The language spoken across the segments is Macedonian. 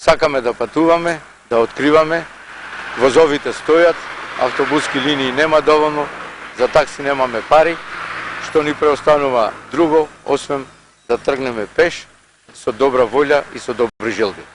Сакаме да патуваме, да откриваме, возовите стојат, автобуски линии нема доволно, за такси немаме пари, што ни преостанува друго, освен да тргнеме пеш, со добра волја и со добри желби.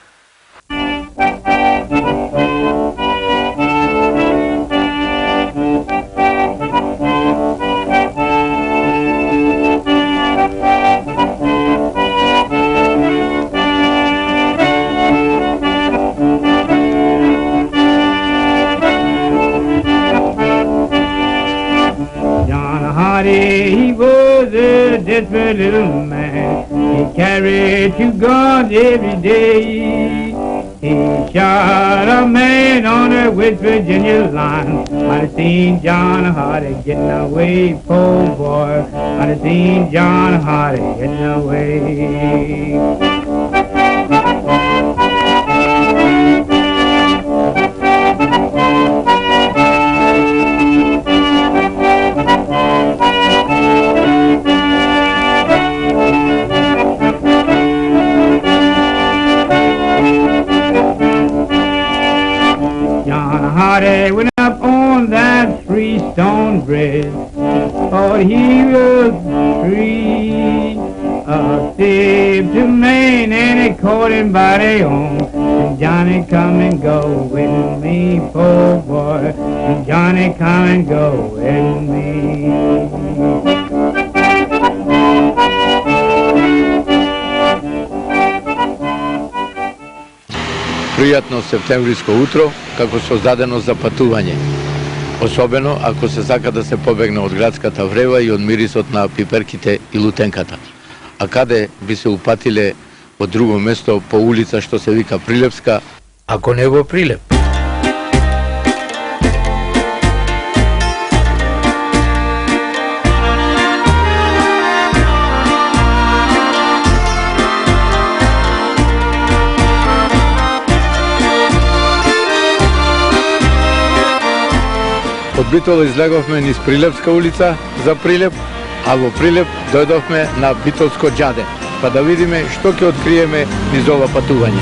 He was a desperate little man. He carried 2 guns every day. He shot a man on the West Virginia line. I'd have seen John Hardy getting away, poor boy. I'd have seen John Hardy getting away. Hardy went up on that freestone bridge, thought he was free. Saved a man and he caught him by the arm. And Johnny, come and go with me, poor boy. And Johnny, come and go with me. Пријатно септемвриско утро, како создадено за патување. Особено ако се сака да се побегне од градската врева и од мирисот на пиперките и лутенката. А каде би се упатиле од друго место по улица што се вика Прилепска, ако не во Прилеп? Од Битола излеговме низ Прилепска улица за Прилеп, а во Прилеп дојдовме на Битолско џаде, па да видиме што ќе откриеме низ ова патување.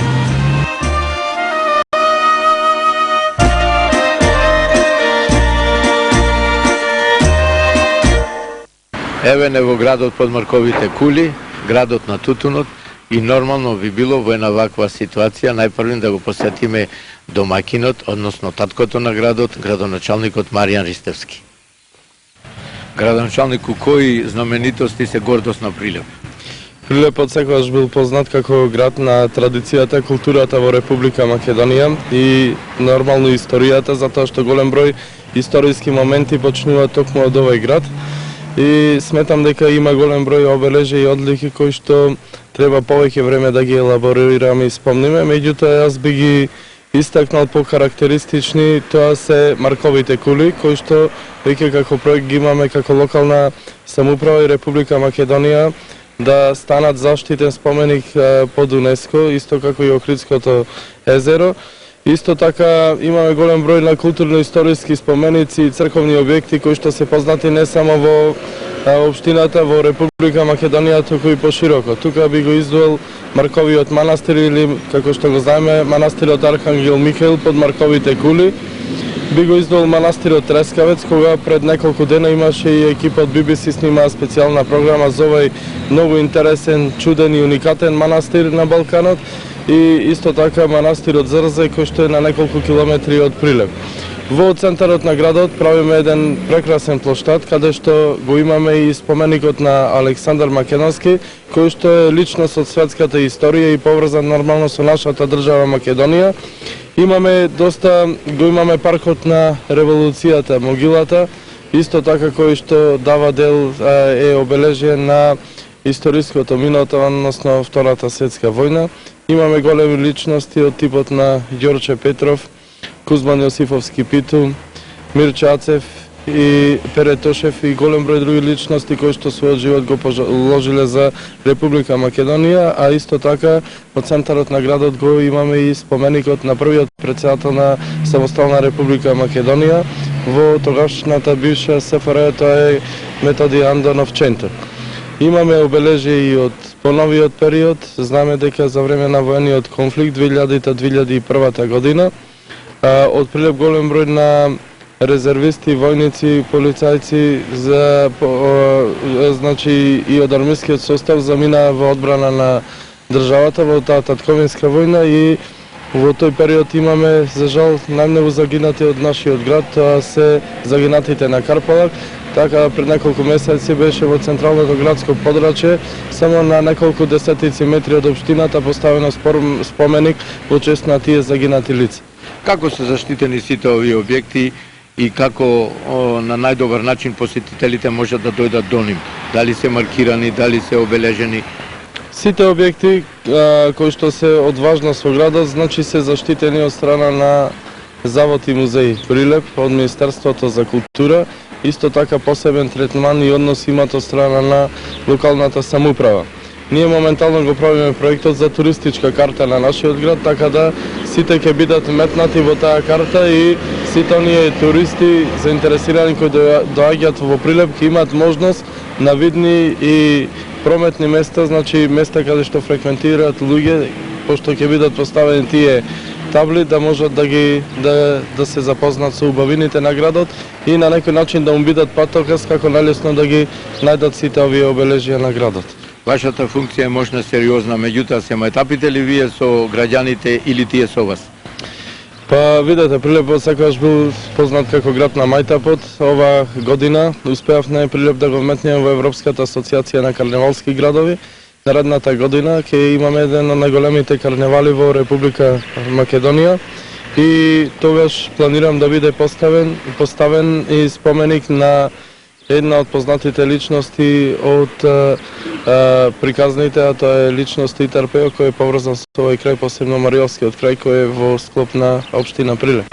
Еве не во градот под марковите кули, градот на тутунот, и нормално би било во една ваква ситуација најпрвен да го посетиме домакинот, односно таткото на градот, градоначалникот Маријан Ристевски. Градоначалнику, кои знаменитости се гордост на Прилеп? Прилепот секогаш бил познат како град на традицијата и културата во Република Македонија и нормално историјата, затоа што голем број историски моменти почнуваат токму од овој град. И сметам дека има голем број обележи и одлики кои што треба повеќе време да ги елаборираме и спомниме, меѓутоа јас би ги истакнал по карактеристични, тоа се марковите кули, кои што веќе како проект ги имаме како локална самоуправа и Република Македонија да станат заштитен споменик под УНЕСКО, исто како и Охридското езеро. Исто така имаме голем број на културно-историски споменици и црковни објекти кои што се познати не само во општината, во Република Македонија, туку и пошироко. Тука би го издвоил Марковиот манастир или, како што го знаеме, манастирот Архангел Михаил под Марковите кули. Би го издвоил манастирот Трескавец, кога пред неколку дена имаше и екипа од BBC снимаа специјална програма за овој многу интересен, чуден и уникатен манастир на Балканот. И исто така манастирот Зрзе, кој што е на неколку километри од Прилеп. Во центарот на градот правиме еден прекрасен плоштад, каде што го имаме и споменикот на Александар Македонски, кој што е личност од светската историја и поврзан нормално со нашата држава Македонија. Го имаме паркот на револуцијата, могилата, исто така кој што дава дел е обележен на историското минато, односно Втората светска војна. Имаме големи личности од типот на Ѓорче Петров, Кузман Јосифовски Питу, Мирче Ацев и Пере Тошев и голем број други личности кои што својот живот го положиле за Република Македонија, а исто така во центарот на градот го имаме и споменикот на првиот претседател на самостална Република Македонија во тогашната бивша СФР, тоа е Методи Андонов Чентор. Имаме обележие и од поновиот период. Знаеме дека за време на воениот конфликт 2000-2001 година од Прилеп голем број на резервисти, војници, полицајци значи и од армискиот состав замина во одбрана на државата во таа татковинска војна и во тој период имаме за жал најмногу загинати од нашиот град, тоа се загинатите на Карпалак. Така пред неколку месеци беше во централното градско подрачје, само на неколку десетици метри од општината поставено споменик во чест на тие загинати лица. Како се заштитени сите овие објекти и како на најдобар начин посетителите можат да дојдат до нив? Дали се маркирани, дали се обележени? Сите објекти кои што се од важност во градот, значи се заштитени од страна на Завод и музеј Прилеп, од Министерството за култура. Исто така посебен третман и однос имат од страна на локалната самоуправа. Ние моментално го правиме проектот за туристичка карта на нашиот град, така да сите ќе бидат метнати во таа карта и сите оние туристи заинтересирани кои доаѓаат во Прилеп ќе имаат можност на видни и прометни места, значи места каде што фреквентираат луѓе, пошто ќе бидат поставени тие табли да можат да се запознаат со убавините на градот и на некој начин да му бидат патоказ како најлесно да ги најдат сите овие обележија на градот. Вашата функција е можна сериозна, меѓутоа се мајтапите ли вие со граѓаните или тие со вас? Па видете, Прилеп секогаш бил познат како град на мајтапот. Ова година успеавме Прилеп да го вметнеме во Европската асоциација на карневалски градови. Наредната година ќе имаме еден од најголемите карневали во Република Македонија и тогаш планирам да биде поставен и споменик на една од познатите личности од приказните, а тоа е личност Итар Пео, кој е поврзан со овој крај, посебно Мариовскиот крај, кој е во склоп на општина Прилеп.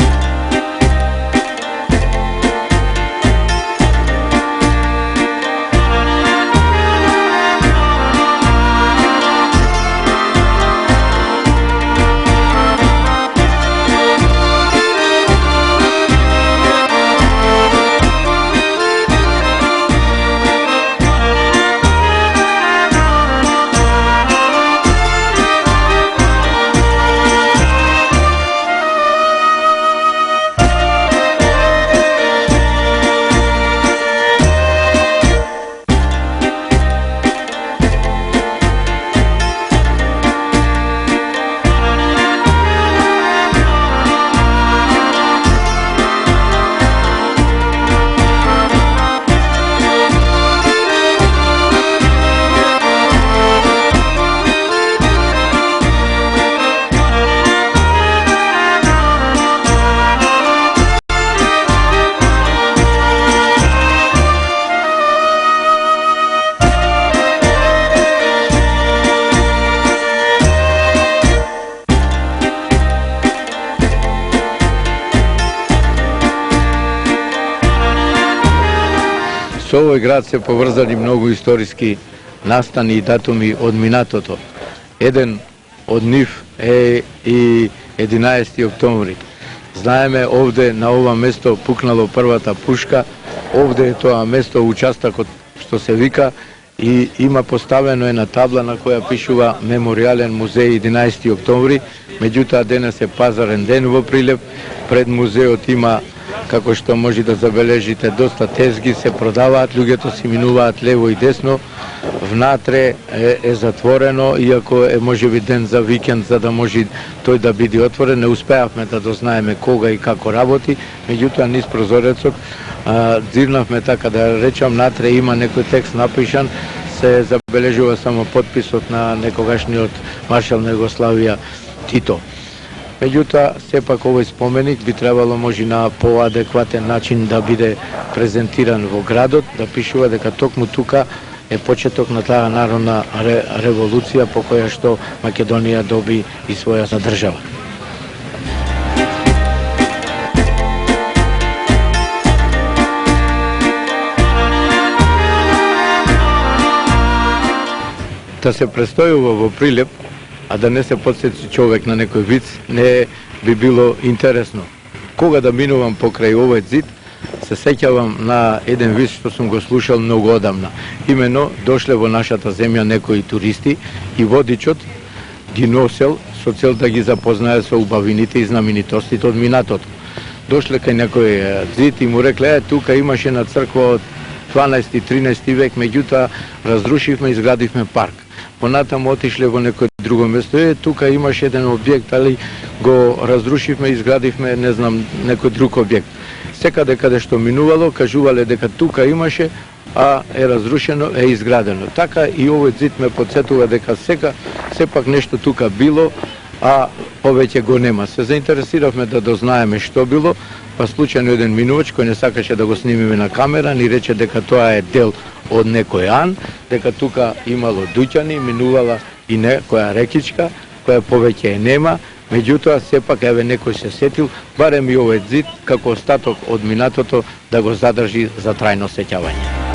Со овој град се поврзани многу историски настани и датуми од минатото. Еден од нив е и 11 октомври. Знаеме, овде на ова место пукнало првата пушка, овде е тоа место, участокот што се вика, и има поставено една табла на која пишува Меморијален музеј 11 октомври, меѓутоа денес е пазарен ден во Прилеп, пред музеот има, како што може да забележите, доста тезги се продаваат, луѓето си минуваат лево и десно, внатре е затворено, иако е можеби ден за викенд, за да може тој да биде отворен. Не успеавме да дознаеме кога и како работи, меѓутоа низ прозорецот дзирнавме, така да речам, натре има некој текст напишан, се забележува само подписот на некогашниот маршал на Југославија Тито. Меѓутоа, сепак овој споменик би требало може на поадекватен начин да биде презентиран во градот, да пишува дека токму тука е почеток на таа народна револуција по која што Македонија доби и својата држава. Да се престојува во Прилеп, а да не се подсети човек на некој виц, не би било интересно. Кога да минувам покрај овој зид, се сеќавам на еден вист што сум го слушал многу одамна. Имено дошле во нашата земја некои туристи и водичот ги носел со цел да ги запознае со убавините и знаменитостите од минатото. Дошле кај некој зид и му рекле, тука имаше на црква од 12-13 век, меѓутоа разрушивме и изградивме парк. Понатаму отишле во некој друго место, тука имаше еден објект, али го разрушивме и изградивме, не знам, некој друг објект. Секаде каде што минувало, кажувале дека тука имаше, а е разрушено, е изградено. Така и овој зид ме подсетува дека сепак нешто тука било, а повеќе го нема. Се заинтересиравме да дознаеме што било, па случајно еден минувач кој не сакаше да го снимиме на камера, ни рече дека тоа е дел од некој ан, дека тука имало дуќани, минувала и некоја рекичка, која повеќе е нема, меѓутоа сепак еве некој се сетил, барем и овој зид како остаток од минатото да го задржи за трајно сеќавање.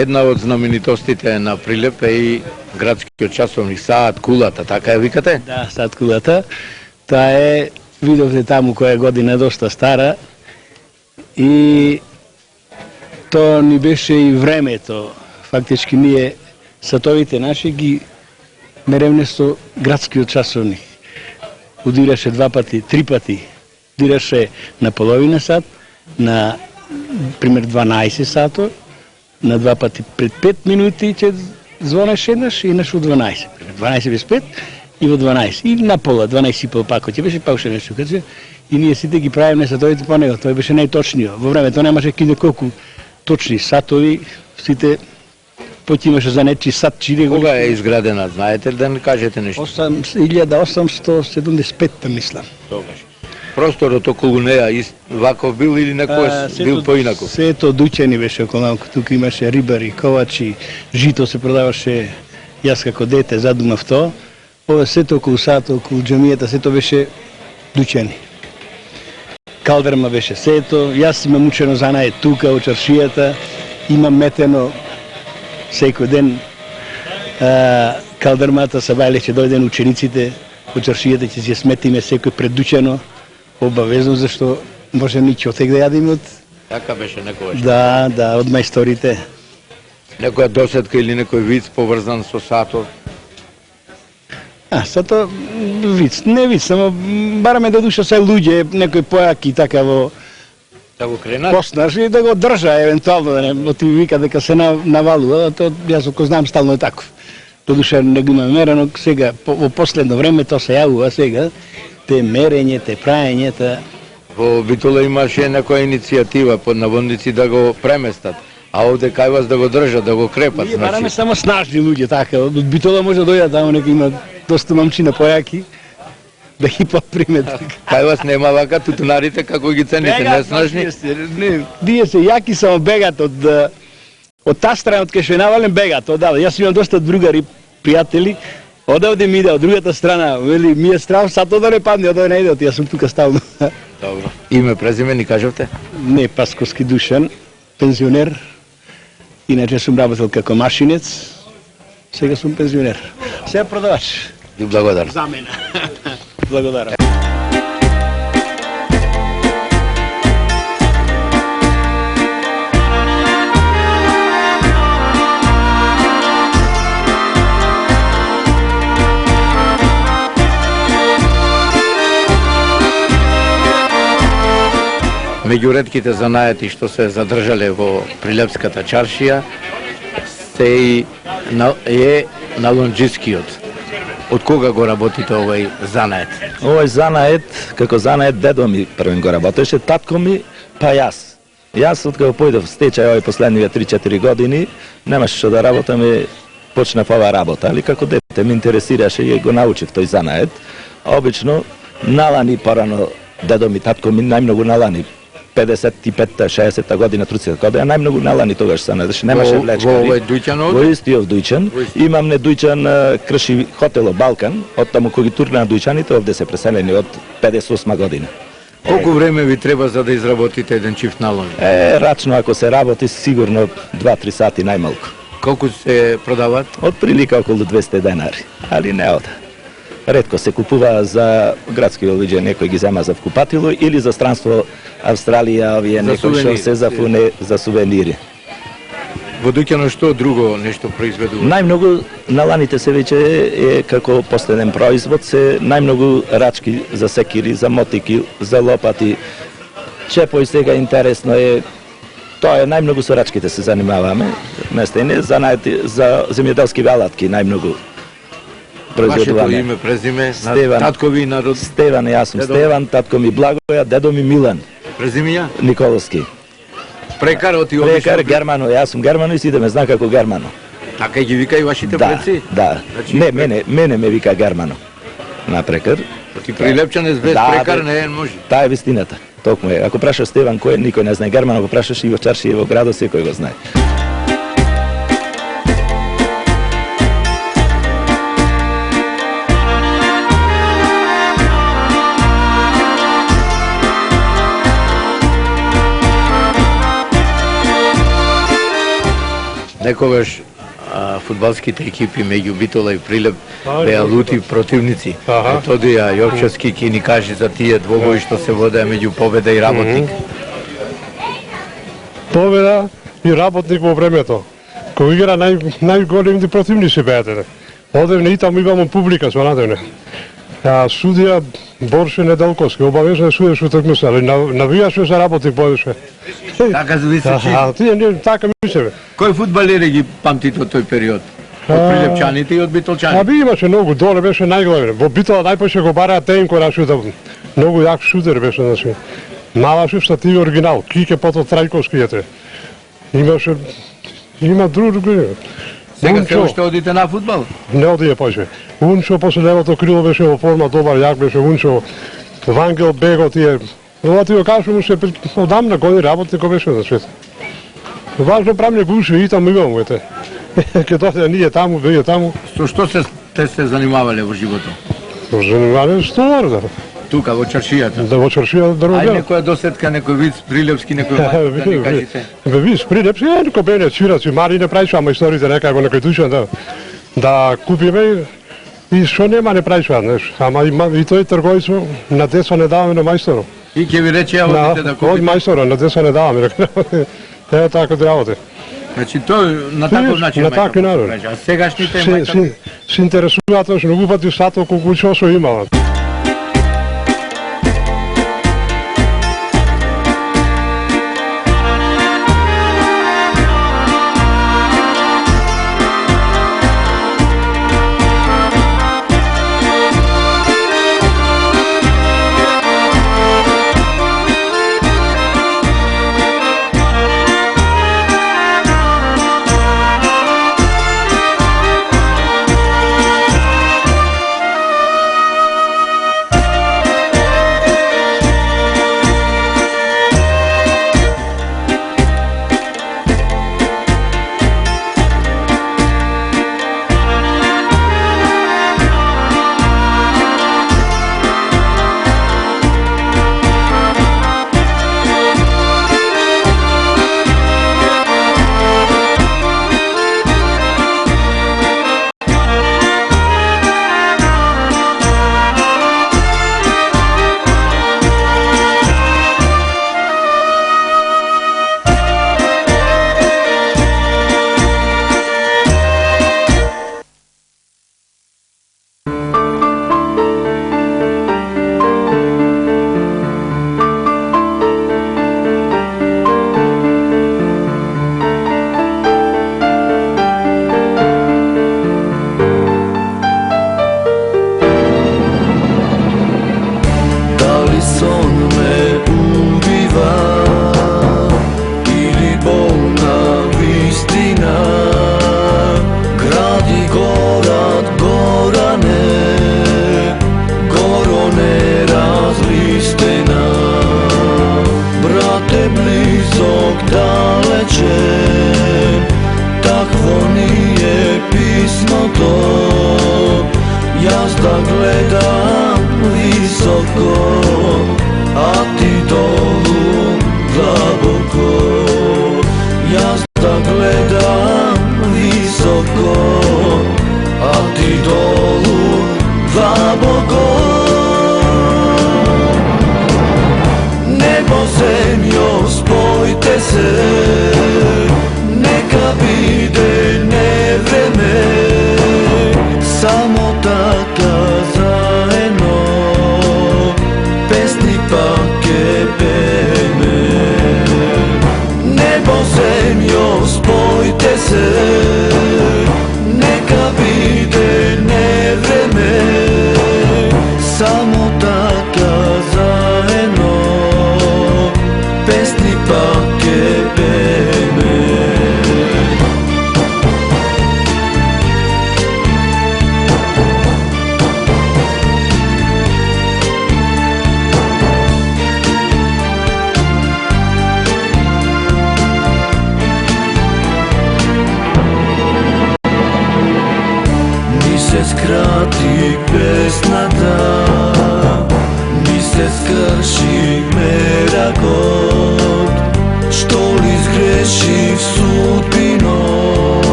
Една од знаменитостите на Прилеп е и градскиот часовник Саат Кулата, така ја викате? Да, Саат Кулата. Таа е, видовте таму која година е доста стара и тоа ни беше и времето. Фактички ние сатовите наши ги меревне со градскиот часовник. Удираше 2 пати, 3 пати стартираше на половина сат, на пример 12 сато, на два пати пред 5 минути ќе звонеше еднаш и еднаш во 12. 12 без 5 и во 12. И на пола, 12 и пол пак, ќе беше пак уште нешто каде. И ние сите ги правиме сатовите по него, тој беше најточниот. Во времето немаше киде колку точни сатови, сите поќе имаше за нечи сат чири. Кога е изградена, знаете ли да не кажете нешто? 1875 мислам. Тогаш. Просторот околу неа ваков бил или некој бил поинаков? Сето дуќани беше околу, тука имаше рибари, ковачи, жито се продаваше, јас како дете задумав тоа. Ова сето околу сато, околу џамијата, сето беше дуќани. Калдерма беше сето, јас имам учено занае тука, во чаршијата, имам метено секој ден калдермата, сабајле ќе дојден учениците, во чаршијата ќе си сметиме секој предучено, обавезно, зашто може ни чотек да јадиме од... Така беше некогаш. Да, од мајсторите. Некоја досетка или некој виц поврзан со сато? Сато виц, не виц, само бараме да душа се луѓе, некој појаки така во... Да го кренат? Поснаш и да го држа, евентуално, да не ти вика дека се навалува, тоа јас ако знам стално е тако. Додуша не го имаме мерено, сега, во последно време тоа се јавува сега, те мерење, те праење, Во Битола имаше некоја иницијатива под наводници да го преместат, а овде кај вас да го држат, да го крепат. Ние бараме само снажни луѓе, така, од Битола може да дојдат, таму нека има доста момчина појаки, да ги подпримет. Кај вас нема вака тутунарите како ги цените, не снажни? Ние се јаки само бегат од таа страна, од кај што е навален бегат, одавде. Јас имам доста другари, пријатели, одавде ми иде, од другата страна, вели, ми е страв, сато да не падне, одавде не иде, јас сум тука стално. Добро. Име, презиме, ни кажавте? Не, Пасковски Душан, пензионер, иначе сум работел како машинец, сега сум пензионер. Сега продавач. Ви благодарам. За мене. Благодарам. Меѓу ретките занаети што се задржале во Прилепската чаршија е налонџискиот. Од кога го работите овој занает? Овој занает, како занает, дедо ми првен го работеше, татко ми, па јас. Јас, откако појдов в стечај овој последниве 3-4 години, немаше што да работам и почнав ова работа, али како дете ме интересираше и го научив тој занает. Обично, налани порано, дедо ми, татко ми најмногу налани. 55-та, 60-та година, 30-та година, најмногу налани тогаш се најдеше, немаше влечкари. Во овој дуќан овде? Во истиот дуќан. Имам не дуќан, крши хотело Балкан, од таму кој ги турнаа дуќаните, овде се преселени од 58 година. Колку време ви треба за да изработите еден чифт налон? Рачно ако се работи, сигурно 2-3 сати најмалку. Колку се продават? Од прилика околу 200 денари, али не ода. Ретко се купува за градски луѓе, некој ги зема за вкупатило или за странство Австралија, овие некој што се зафуне за сувенири. Во дуќанот што друго нешто произведува? Најмногу наланите се веќе е како последен производ, се најмногу рачки за секири, за мотики, за лопати. Чепој сега интересно е, тоа е најмногу со рачките се занимаваме, местене за земјоделски алатки најмногу. Вашето име, презиме, татко ви народ? Стеван, јас сум Стеван, татко ми Благоја, дедо ми Милан. Презимија? Николовски. Прекарот и Прекар Германо, јас сум Германо и сите ме знаа како Германо. Така ги вика и вашите предци? Да. Не, мене ме вика Германо. На прекар. Ти прилепчанец без прекар не може. Таа е вистината. Токму е. Ако прашаш Стеван кој е, никој не знае. Германо го прашаш и во чаршија и во градот секој го знае. Некогаш фудбалските екипи меѓу Битола и Прилеп беа лути противници. Тодија Јовчевски ќе ни каже за тие двобои што се водеа меѓу Победа и Работник. Победа и Работник во времето. Кој игра најголемите противници беа. Одевне и таму имамо публика со надевне. А судија Борше Неделковски обавезно судеше утакмица, али навијаше за работи повеќе. Така мислиш? А тие не така мислеме. Кој фудбалери ги памтите од тој период? Од Прилепчаните и од Битолчаните? Би имаше многу, доле беше најглавен. Во Битола најпоше го бараа Тенко на шута. Многу јак шутер беше, значи. Мала шута тиви оригинал, Кике потоа Трајковски ете. Има други. Сега се уште одите на фудбал? Не одие повеќе. Унчо после левото крило беше во форма, добар, јак беше Унчо. Вангел Бего тие. Ова ти го кажам, уште одамна години работи кој беше за свет. Важно правне гуши и таму имам ете. Ке дојде ние таму, вие таму. Со што се занимавале во животот? Занимавале што Тука во чаршијата. Да во чаршијата да Ај некоја досетка, некој виц Прилепски, некој мајка, да ни кажете. Виц Прилепски, некој бене цвираци, мари не прајшо, ама историите некај во некој душа да купиме и што нема не прајшо, знаеш. Ама и тој трговица на деца не даваме на мајсторот. И ќе ви рече, одите да купите. Од мајсторот, на деца не даваме. Ева така да работи. Значи тој на таков начин на таков начин. А сегашните мајка се интересуваат што многу пати сато колку што имаат.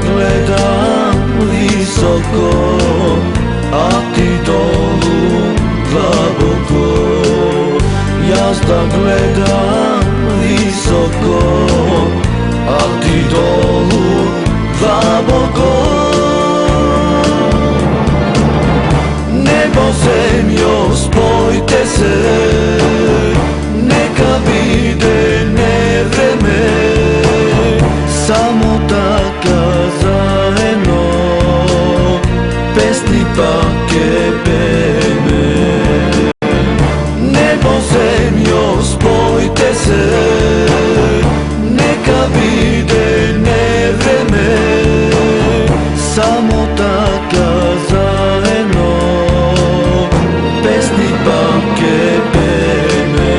Gledam visoko, a ti dolu длабоко, јас да гледам високо, а ти долу длабоко. Небо, земјо, спојте се, нека биде невреме, само така заедно песни пак ќе пееме. Небо, земјо, спојте се, нека биде невреме, само така заедно песни пак ќе пееме.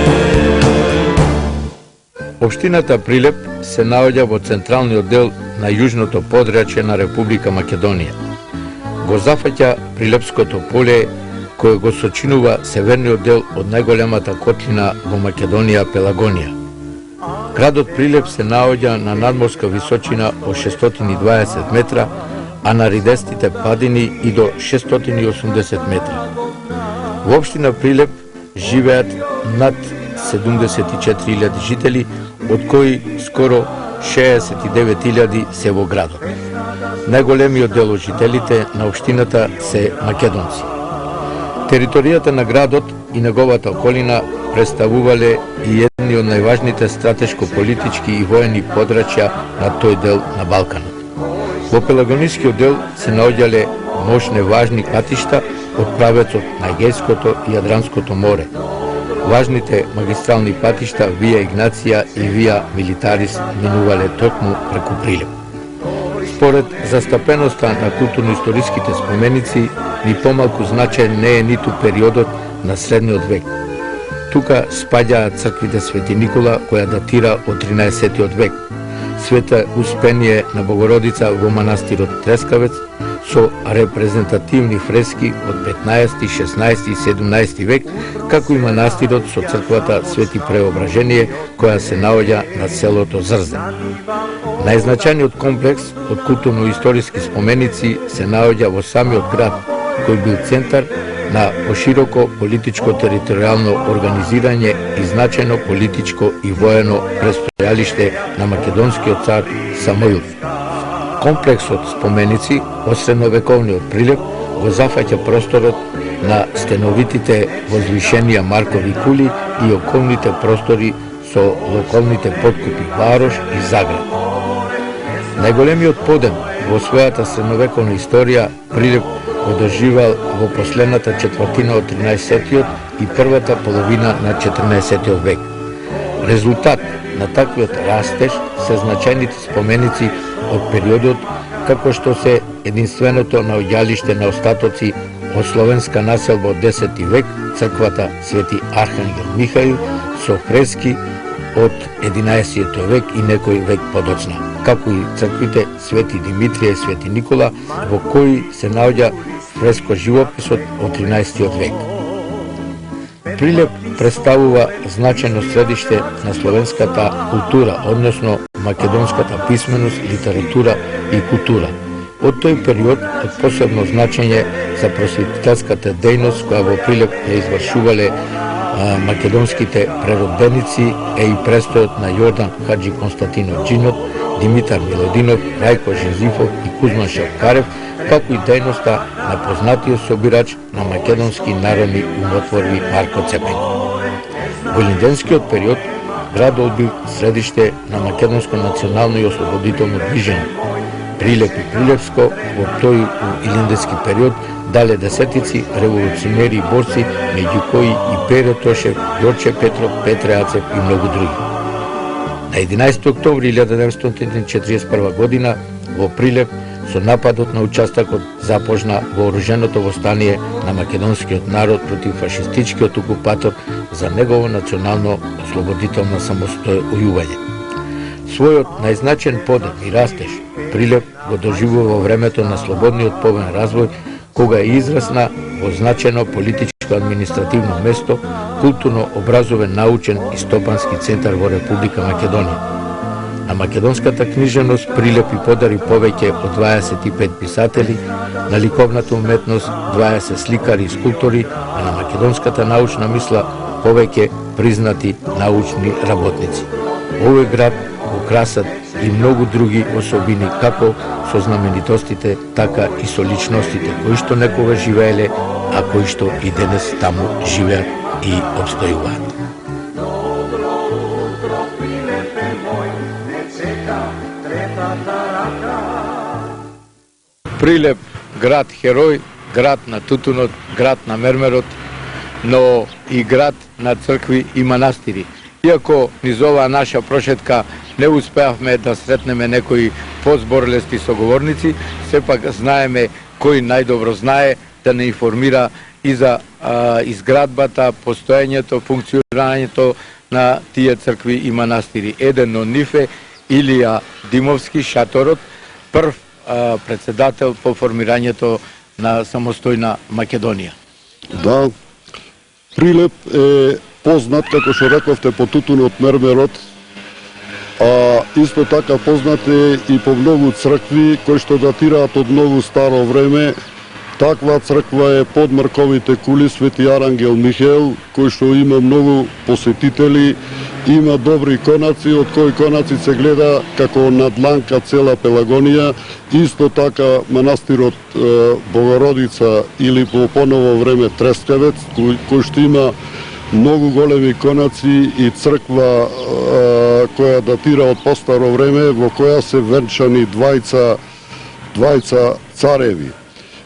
Општината Прилеп се наоѓа во централниот дел на јужното подрачје на Република Македонија. Го зафаќа Прилепското поле, кое го сочинува северниот дел од најголемата котлина во Македонија, Пелагонија. Градот Прилеп се наоѓа на надморска височина од 620 метра, а на ridестите падини и до 680 метра. Во општина Прилеп живеат над 74.000 жители, од кои скоро 69.000 се во градот. Најголемиот дел од жителите на општината се македонци. Територијата на градот и неговата околина представувале и едни од најважните стратешко-политички и воени подрачја на тој дел на Балканот. Во Пелагонискиот дел се наоѓале мощни важни патишта од правецот на Егејското и Јадранското море. Важните магистрални патишта Вија Игнација и Вија Милитарис минувале токму преку Прилеп. Според застапеноста на културно-историските споменици, ни помалку значај не е ниту периодот на средниот век. Тука спаѓаат црквите Свети Никола, која датира од 13. век, Света Успение на Богородица во манастирот Трескавец, со репрезентативни фрески од 15, 16 и 17 век, како и манастирот со црквата Свети Преображение, која се наоѓа на селото Зрзе. Најзначајниот комплекс од културно-историски споменици се наоѓа во самиот град, кој бил центар на пошироко политичко-територијално организирање и значајно политичко и воено престојалиште на македонскиот цар Самоил. Комплексот споменици од средновековниот Прилеп го зафаќа просторот на стеновитите возвишенија Маркови кули и околните простори со локалните подкупи Варош и Загреб. Најголемиот подем во својата средновековна историја Прилеп го доживал во последната четвртина од 13-тиот и првата половина на 14-тиот век. Резултат на таквиот растеж се значајните споменици од периодот, како што се единственото наоѓалиште на остатоци од словенска населба од 10 век, црквата Свети Архангел Михаил со фрески од 11 век и некој век подоцна, како и црквите Свети Димитрија и Свети Никола, во кои се наоѓа фреско живописот од 13 век. Прилеп представува значајно средиште на словенската култура, односно македонската писменост, литература и култура. Од тој период од посебно значење за просветителската дејност која во Прилеп ја извршувале македонските прероденици е и престојот на Јордан Хаджи Константинов Джинот, Димитар Милодинов, Рајко Жизифов и Кузман Шевкарев, како и дејноста на познатиот собирач на македонски народни умотворби Марко Цепен. Во илинденскиот период градот бил средиште на македонско национално и ослободително движење. Прилеп и Прилепско во тој илинденски период дале десетици револуционери и борци, меѓу кои и Перо Тошев, Јорче Петров, Петре Ацев и многу други. На 11 октомври 1941 година во Прилеп со нападот на участокот започна вооруженото востание на македонскиот народ против фашистичкиот окупатор за негово национално ослободително самостојување. Својот најзначен подем и растеж Прилеп го доживува во времето на слободниот повен развој, кога е израсна во значено политичко-административно место, културно образовен, научен и стопански центар во Република Македонија. На македонската книжевност Прилеп и подари повеќе од 25 писатели, на ликовната уметност 20 сликари и скулптори, а на македонската научна мисла повеќе признати научни работници. Овој град го красат и многу други особини, како со знаменитостите, така и со личностите кои што некога живееле, а кои што и денес таму живеат и обстојуваат. Прилеп, град херој, град на тутунот, град на мермерот, но и град на цркви и манастири. Иако низ оваа наша прошетка не успеавме да сретнеме некои позборлести соговорници, сепак знаеме кој најдобро знае да не информира и за изградбата, постоењето, функционирањето на тие цркви и манастири. Еден од нив е Илија Димовски, Шаторот, прв председател по формирањето на самостојна Македонија. Да, Прилеп е познат, како што рековте, по тутунот мермерот, а исто така познат е и по многу цркви кои што датираат од многу старо време. Таква црква е под Марковите кули Свети Арангел Михаел, кој што има многу посетители, има добри конаци, од кои конаци се гледа како на дланка цела Пелагонија. Исто така манастирот Богородица или по поново време Трескавец, кој што има многу големи конаци и црква која датира од постаро време, во која се венчани двајца цареви.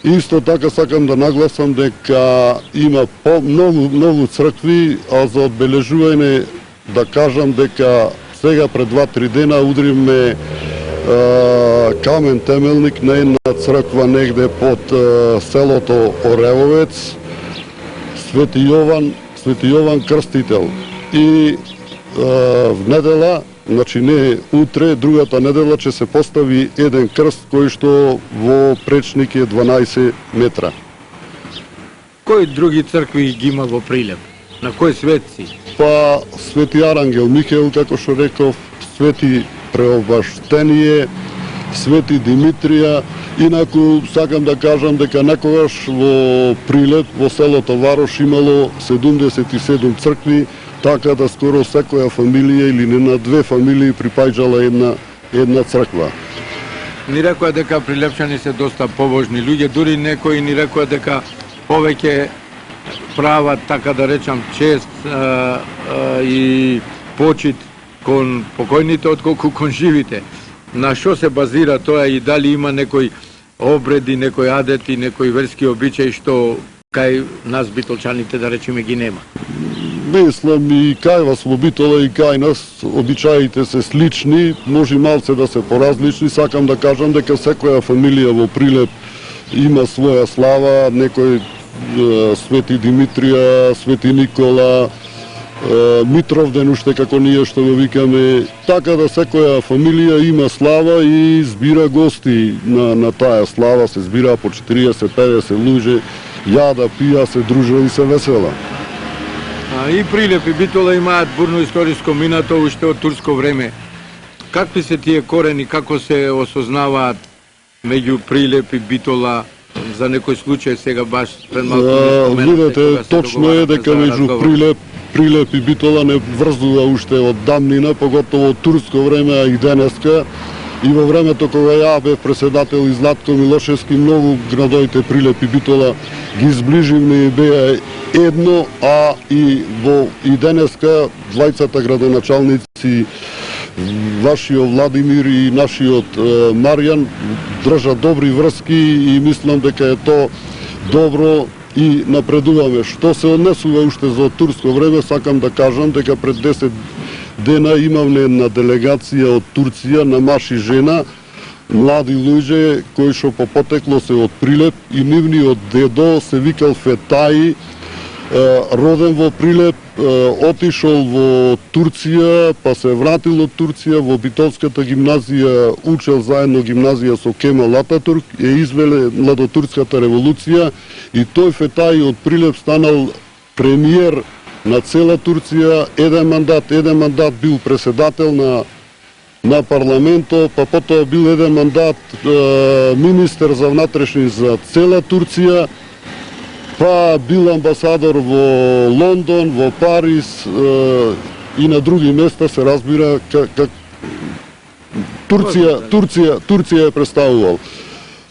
Исто така сакам да нагласам дека има многу цркви, а за одбележување да кажам дека сега пред 2-3 дена удривме камен темелник на една црква негде под селото Оревовец, Свети Јован Крстител. И в недела, значи не утре, другата недела ќе се постави еден крст кој што во пречник е 12 метра. Кои други цркви ги има во Прилеп? На кои светци? Па Свети Арангел Михаел, како што реков, Свети Преобаштение, Свети Димитрија. Инаку сакам да кажам дека некогаш во Прилеп, во селото Варош имало 77 цркви, така да скоро секоја фамилија или не на две фамилии припаѓала една црква. Ни рекоа дека прилепчани се доста побожни луѓе, дури некои ни рекоа дека повеќе прават, така да речам, чест и почит кон покојните отколку кон живите. На што се базира тоа и дали има некои обреди, некои адети, некои верски обичаи што кај нас битолчаните, да речеме, ги нема? Мислам и кај вас во Битола и кај нас обичаите се слични, може малце да се поразлични. Сакам да кажам дека секоја фамилија во Прилеп има своја слава, некој Свети Димитрија, Свети Никола, Митровден уште како ние што го викаме, така да секоја фамилија има слава и збира гости на таа слава, се збира по 40-50 луѓе, јада, пија, се дружат и се весела. И Прилеп и Битола имаат бурно историско минато уште од турско време. Какви се тие корени, како се осознаваат меѓу Прилеп и Битола за некој случај сега баш пред малку не споменавте? Видете, точно е дека меѓу Прилеп и Битола не врзува уште од дамнина, поготово од турско време, а и денеска. И во времето кога ја бев председател и Златко Милошевски, многу градоите Прилеп и Битола ги зближивме и беа едно, а и денеска двајцата градоначалници, вашиот Владимир и нашиот Маријан, држат добри врски и мислам дека е тоа добро и напредуваме. Што се однесува уште за турско време, сакам да кажам дека пред 10 дена имавме една делегација од Турција на маж и жена, млади луѓе кои што по потекло се од Прилеп и нивниот дедо се викал Фетаи, роден во Прилеп, отишол во Турција, па се вратил од Турција во Битолската гимназија, учел заедно гимназија со Кемал Ататурк, извеле младотурската револуција и тој Фетаи од Прилеп станал премиер на цела Турција, еден мандат бил председател на на парламентот, па потоа бил еден мандат министер за внатрешни за цела Турција, па бил амбасадор во Лондон, во Париз и на други места, се разбира как Турција е представувал.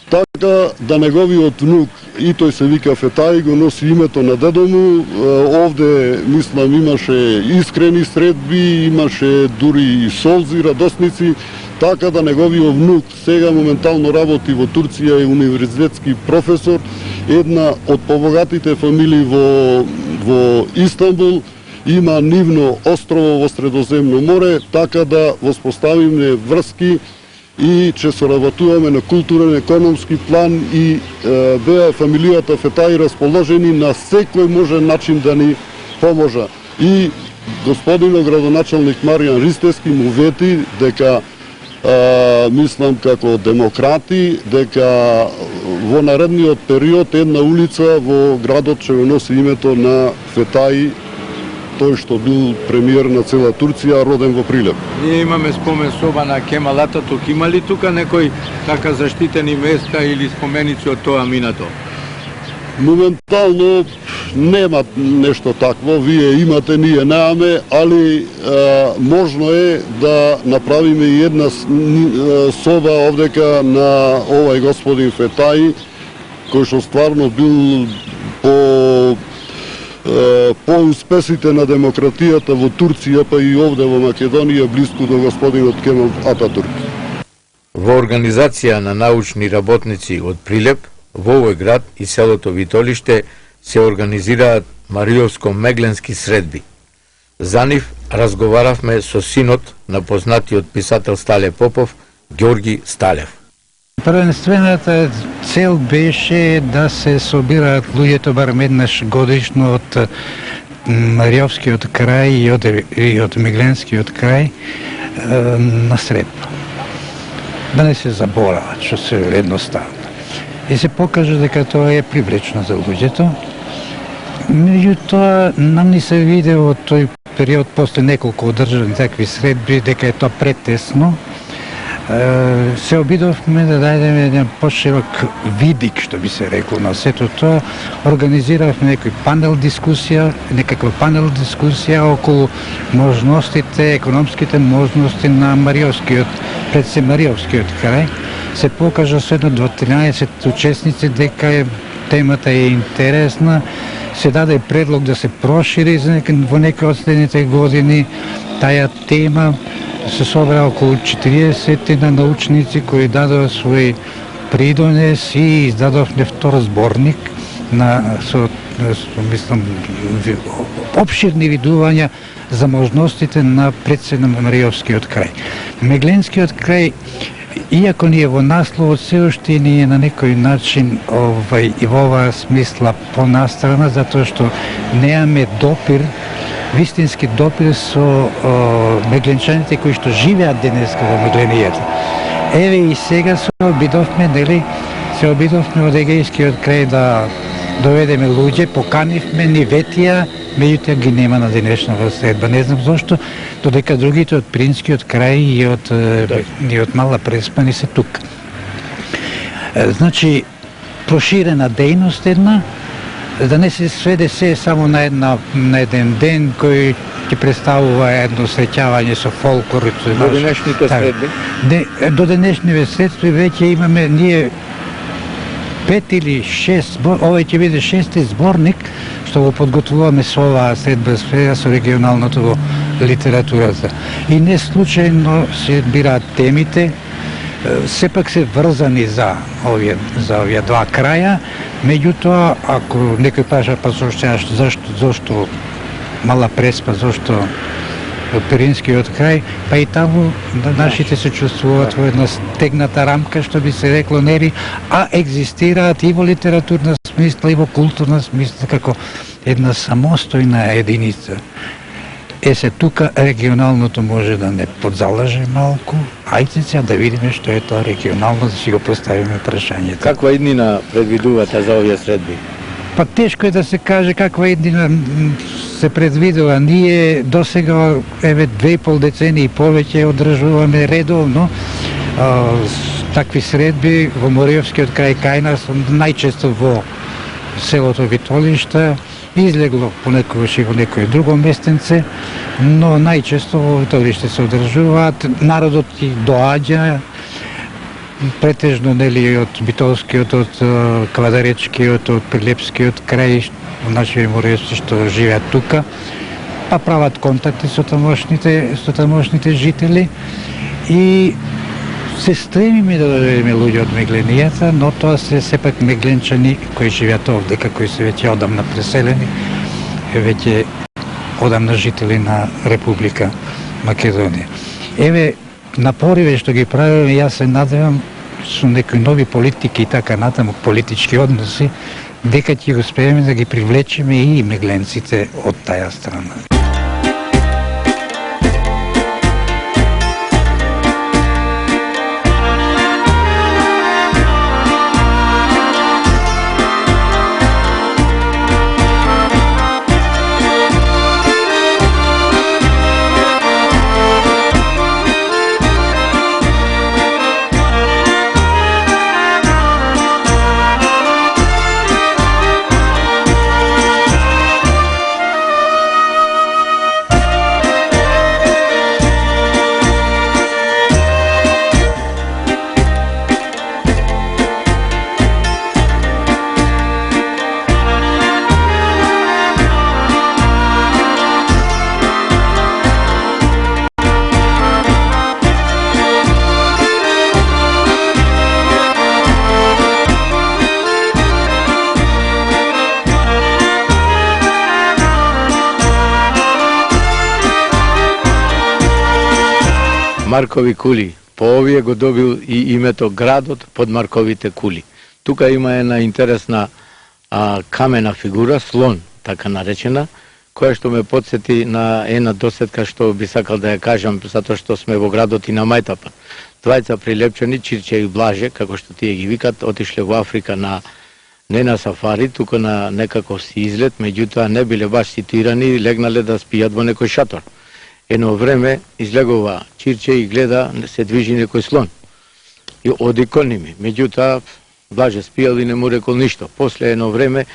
Така да неговиот внук, и тој се вика Фетаи, го носи името на дедо му. Овде, мислам, имаше искрени средби, имаше дури и солзи, радосници, така да неговиот внук сега моментално работи во Турција, е универзитетски професор, една од побогатите фамилии во Истанбул, има нивно острово во Средоземно море, така да воспоставиме врски и че соработуваме на културен, економски план и беа фамилијата Фетаи расположени на секој можен начин да ни поможа. И господинот градоначалник Маријан Ристевски му вети дека мислам како демократи, дека во наредниот период една улица во градот ќе го носи името на Фетаи, тој што бил премиер на цела Турција, роден во Прилеп. Ние имаме спомен соба на Кемал Ататурк. Има ли тука некои така заштитени места или споменици од тоа минато? Моментално нема нешто такво, вие имате, ние немаме, али можно е да направиме и една соба овдека на овај господин Фетаи, кој што стварно бил по успесите на демократијата во Турција, па и овде во Македонија, близко до господинот Кемал Ататурк. Во организација на научни работници од Прилеп, во овој град и селото Витолиште се организираат Мариовско-мегленски средби. За нив разговаравме со синот на познатиот писател Стале Попов, Ѓорги Сталев. Првенствената цел беше да се собираат луѓето барем еднаш годишно од Мариовскиот крај и од Мегленскиот крај на средба. Да не се заборават, што се едноставно. И се покажа дека тоа е привлечно за луѓето. Меѓутоа, нам ни се виде во тој период, после неколку одржани такви средби, дека е тоа претесно. Се обидовме да дајдеме еден поширок видик, што би се рекло на сето тоа. Организиравме некаква панел дискусија околу можностите, економските можности на пред се Мариовскиот крај. Се покажа со едно до 13 учесници дека темата е интересна. Се даде предлог да се прошири во некои од следните години таа тема. Се собра околу 40 на научници кои дадоа свој придонес и издадовме втор зборник со обширни видувања за можностите на председ на Мариовскиот крај. Мегленскиот крај, иако ни е во насловот, се уште ни е на некој начин и во оваа смисла понастрана, затоа што немаме допир, вистински допир со мегленчаните кои што живеат денеска во Мегленијата. Еве и сега се обидовме од Егејскиот крај да доведеме луѓе, поканивме, ни ветија, меѓутоа ги нема на денешната средба. Не знам зошто, додека другите од Принскиот крај и од Мала Преспа се тука. Значи, проширена дејност една, да не се сведе се само на еден ден кој ќе представува едно среќавање со фолклор. До денешните средби? До денешните средби веќе имаме ние 5 или 6, овој ќе биде 6-ти зборник што го подготвуваме со оваа средба со регионалното во литературата. И не случајно се бираат темите, сепак се врзани за овие два краја, меѓутоа, ако некој праша, па зошто Мала Преспа, зошто Пиринскиот крај, па и таму нашите се чувствуваат во една стегната рамка, што би се рекло, нели, а екзистираат и во литературна смисла, и во културна смисла, како една самостојна единица. Се тука регионалното може да не подзалаже малку, ајде сега да видиме што е тоа регионално, да си го поставиме прашањето. Каква иднина предвидувате за овие средби? Па тешко е да се каже каква иднина. се предвидува. Ние досега, еве 2,5 децени и повеќе одржуваме редовно такви средби во Мориовскиот крај кај нас, најчесто во селото Витолишта, излегло понекогаш и во некој друго местенце, но најчесто во Витолиште се одржуваат. Народот и доаѓа, претежно нели од Битолскиот, од Квадаречкиот, од Прилепскиот крај, наши мориовци што живеат тука, па прават контакти со тамошните жители и се стремиме да доведеме луѓе од Мегленијата, но тоа се сепак мегленчани кои живеат овде, кои се веќе одамна преселени, веќе одамна жители на Република Македонија. Еве, напориве што ги правиме, јас се надевам со некои нови политики и така натаму, политички односи, дека ќе успееме да ги привлечеме и мегленците од таја страна. Маркови кули. По овие го добил и името градот под Марковите кули. Тука има една интересна камена фигура, слон, така наречена, која што ме подсети на една досетка што би сакал да ја кажам, затоа што сме во градот и на Мајтапа. Двајца прилепчани, Чирче и Блаже, како што тие ги викат, отишле во Африка не на сафари, туку на некаков си излет, меѓутоа не биле баш ситуирани, легнале да спијат во некој шатор. Едно време излегува Чирче и гледа, се движи некој слон. И оди кон ними. Меѓутоа, Блаже спијал и не му рекол ништо. После едно време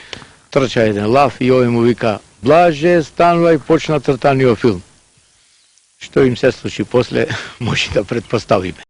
трча еден лав и овој му вика: Блаже, станувај, почна цртаниот филм. Што им се случи после, може да предпоставиме.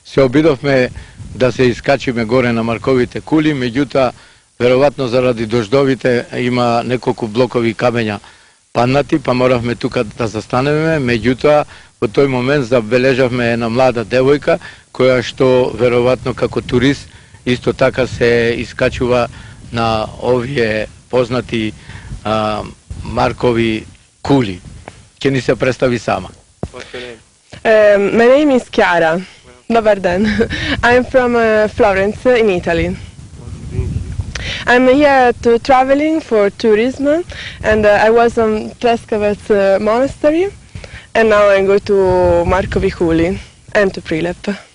Се обидовме да се искачиме горе на Марковите кули, меѓутоа, веројатно заради дождовите има неколку блокови камења паднати, па моравме тука да застанеме, меѓутоа, во тој момент забележавме една млада девојка, која што, веројатно како турист, исто така се искачува на овие познати Маркови кули. Ќе ни се представи сама. My name is Chiara. Dobar dan. I'm from Florence in Italy. I'm here to traveling for tourism, and I was on Treskavac Monastery, and now I go to Markovi Kuli and to Prilep.